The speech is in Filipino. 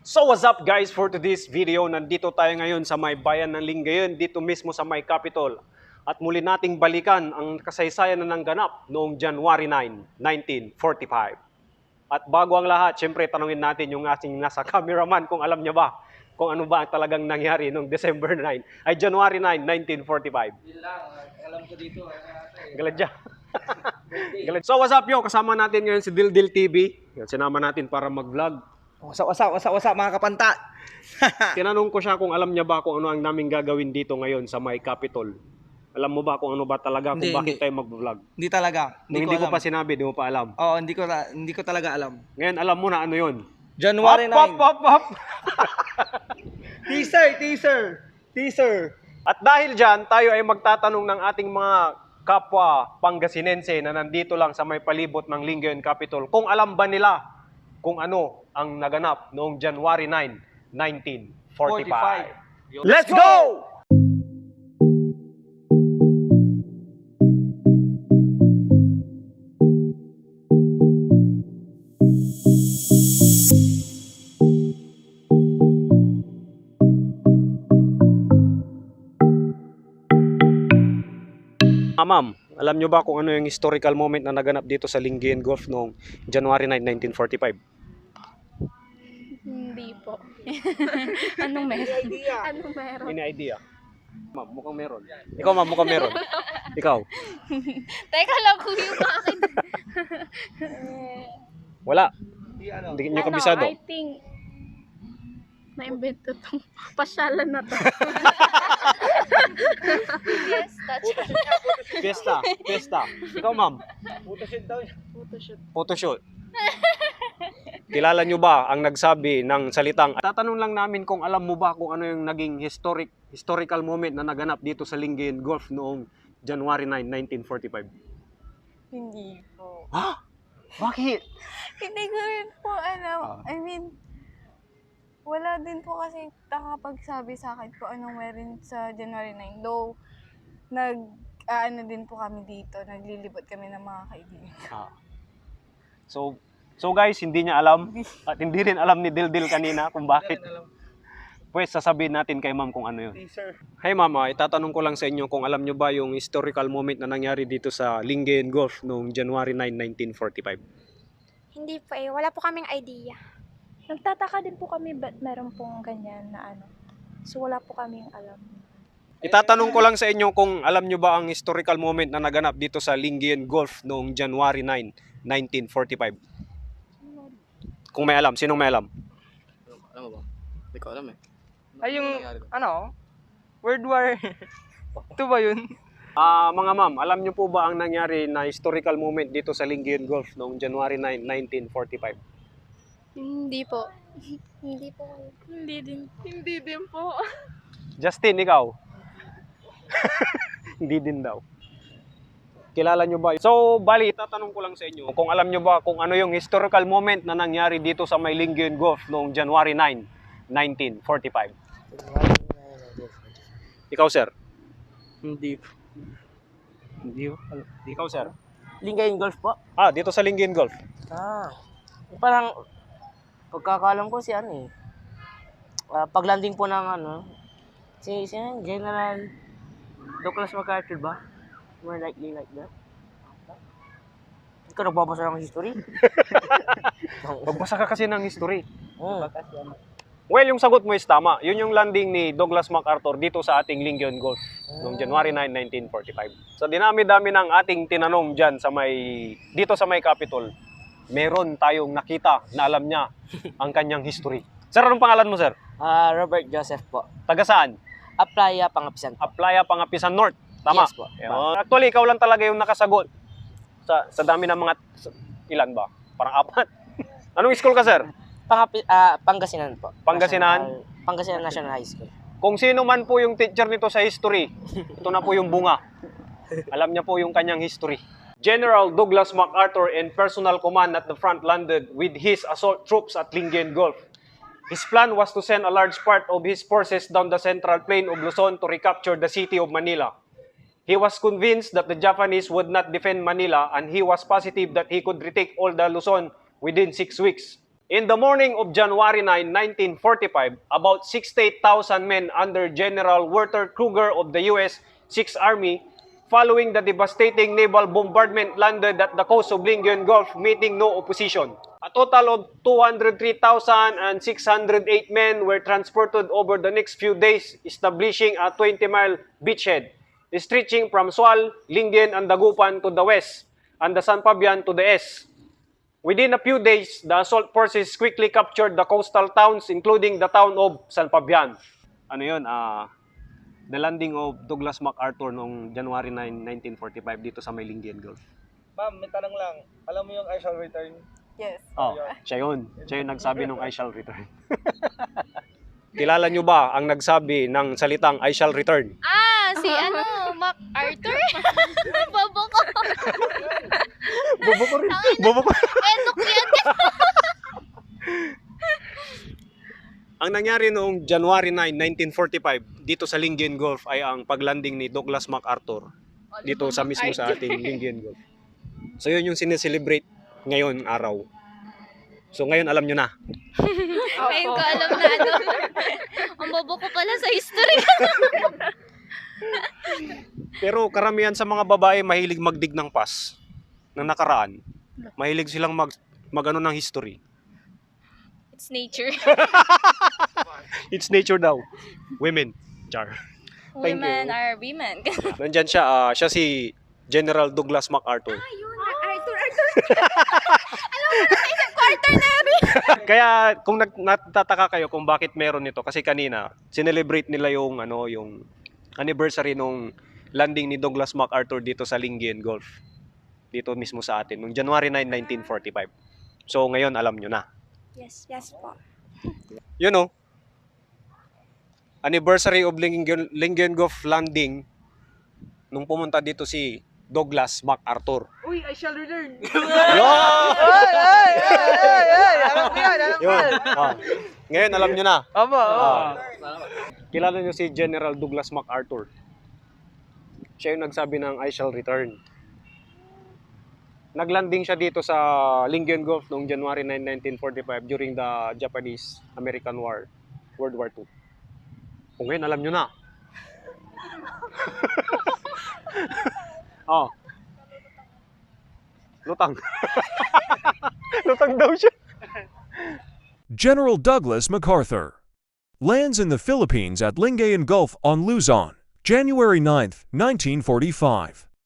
So what's up guys, for today's video, nandito tayo ngayon sa may bayan ng Lingayen, dito mismo sa may Capitol. At muli nating balikan ang kasaysayan na nangganap noong January 9, 1945. At bago ang lahat, syempre tanungin natin yung ating nasa cameraman kung alam niya ba kung ano ba ang talagang nangyari noong December 9, ay January 9, 1945. Yun lang, alam ko dito. Galit siya. Galit. So what's up yo, kasama natin ngayon si Dildil TV. Yan, sinama natin para mag-vlog. Wasa mga kapanta. Tinanong ko siya kung alam niya ba kung ano ang naming gagawin dito ngayon sa may Capitol. Alam mo ba kung ano ba talaga, kung bakit tayo mag-vlog? Hindi talaga. Hindi ko pa sinabi, di mo pa alam. Oo, hindi ko talaga alam. Ngayon alam mo na ano yun. January 9. Hop. Teaser. At dahil dyan, tayo ay magtatanong ng ating mga kapwa Pangasinense na nandito lang sa may palibot ng Lingayen Capitol kung alam ba nila kung ano ang naganap noong January 9, 1945. Let's go! Ma'am, alam nyo ba kung ano yung historical moment na naganap dito sa Lingayen Gulf noong January 9, 1945? Hindi po. Anong meron? Anong meron? Any idea? Ma'am, mukhang meron. Ikaw ma'am, mukhang meron. Ikaw? Teka lang kung yung akin. Wala. Ano? Hindi nyo kabisado. I think na-invento tong pasyalan na to. Yes, touch. Fiesta. Ikaw ma'am, Photoshoot daw. photoshoot. Kilala nyo ba ang nagsabi ng salitang, tatanong lang namin kung alam mo ba kung ano yung naging historical moment na naganap dito sa Lingayen Gulf noong January 9, 1945? Hindi po. Ha? Bakit? Hindi ko rin po alam. I mean, wala din po kasi nakapagsabi sa akin kung anong meron sa January 9. Though, ano din po kami dito. Naglilibot kami ng mga kaibigan. So guys, hindi niya alam at hindi rin alam ni Dildil kanina kung bakit. Pues sasabihin natin kay ma'am kung ano yun. Teaser. Hey mama, itatanong ko lang sa inyo kung alam nyo ba yung historical moment na nangyari dito sa Lingayen Gulf noong January 9, 1945? Hindi po eh. Wala po kaming idea. Nagtataka din po kami ba't meron pong ganyan na ano. So wala po kaming alam. Itatanong ko lang sa inyo kung alam nyo ba ang historical moment na naganap dito sa Lingayen Gulf noong January 9, 1945? Kung may alam, sinong may alam? Alam mo ba? Hindi ko alam eh. Ay, yung, World War 2 ba yun? Mga ma'am, alam nyo po ba ang nangyari na historical moment dito sa Lingayen Gulf noong January 9, 1945? Hindi po. Hindi po. Hindi din po. Justin, ikaw? Hindi din daw. Kilala nyo ba? So, bali, tatanong ko lang sa inyo kung alam nyo ba kung ano yung historical moment na nangyari dito sa may Lingayen Gulf noong January 9, 1945. Ikaw, sir? Hindi. Ikaw, sir? Lingayen Golf po? Dito sa Lingayen Gulf. Parang, pagkakalam ko si ano eh. Paglanding po ng ano, si General Douglas MacArthur ba? More likely like that. Ikaw nagbabasa ng history? Magbasa ka kasi ng history. Oo. Well, yung sagot mo is tama. Yun yung landing ni Douglas MacArthur dito sa ating Lingayen Gulf noong January 9, 1945. Sa dinami-dami ng ating tinanong dyan dito sa may Capitol, meron tayong nakita na alam niya ang kanyang history. Sir, anong pangalan mo, sir? Robert Joseph po. Taga saan? Aplaya, Pangapisan po. Aplaya, Pangapisan North. Tama? Yes po. Ayun. Actually, ikaw lang talaga yung nakasagot. Sa dami ng mga, ilan ba? Parang 4. Anong school ka, sir? Pangasinan po. Pangasinan? Pangasinan National High School. Kung sino man po yung teacher nito sa history, ito na po yung bunga. Alam niya po yung kanyang history. General Douglas MacArthur in personal command at the front landed with his assault troops at Lingayen Gulf. His plan was to send a large part of his forces down the central plain of Luzon to recapture the city of Manila. He was convinced that the Japanese would not defend Manila, and he was positive that he could retake all the Luzon within 6 weeks. In the morning of January 9, 1945, about 68,000 men under General Walter Kruger of the U.S. Sixth Army, following the devastating naval bombardment, landed at the coast of Lingayen Gulf, meeting no opposition. A total of 203,608 men were transported over the next few days, establishing a 20-mile beachhead, stretching from Sual, Lingayen, and Dagupan to the west, and the San Fabian to the east. Within a few days, the assault forces quickly captured the coastal towns, including the town of San Fabian. Ano yun? The landing of Douglas MacArthur noong January 9, 1945 dito sa may Lingayen Gulf. Ma'am, may tanong lang. Alam mo yung I shall return? Yes. Oh, siya yun. Siya yung nagsabi nung I shall return. Kilala nyo ba ang nagsabi ng salitang I shall return? Si MacArthur? Bobo ko. Bobo ko rin. Bobo ko. Edok yan. Ang nangyari noong January 9, 1945 dito sa Lingayen Gulf ay ang paglanding ni Douglas MacArthur dito sa mismo sa ating Lingayen Gulf. So yun yung sineselebrate ngayon araw. So ngayon alam nyo na. Ngayon ko alam na Ang bobo ko pala sa history. Pero karamihan sa mga babae mahilig magdig ng pas ng nakaraan. Mahilig silang magano ng history. It's nature. It's nature daw. Women. Char. Thank Women you. are women. Nandyan siya. Siya si General Douglas MacArthur. Arthur. Alam mo na kayo quarter na rin. Kaya kung natataka kayo kung bakit meron nito kasi kanina celebrate nila yung yung anniversary nung landing ni Douglas MacArthur dito sa Lingayen Gulf. Dito mismo sa atin nung January 9, 1945. So ngayon alam nyo na. Yes po. Yun o. Anniversary of Lingayen Gulf landing nung pumunta dito si Douglas MacArthur. Uy, I shall return! Alam ko yan, yun. Ngayon alam nyo na. Kilala nyo si General Douglas MacArthur. Siya yung nagsabi ng I shall return. Naglanding siya dito sa Lingayen Gulf noong January 9, 1945 during the Japanese-American War, World War II. Kung ngayon alam nyo na. Lutang. Lutang daw siya. General Douglas MacArthur lands in the Philippines at Lingayen Gulf on Luzon, January 9, 1945.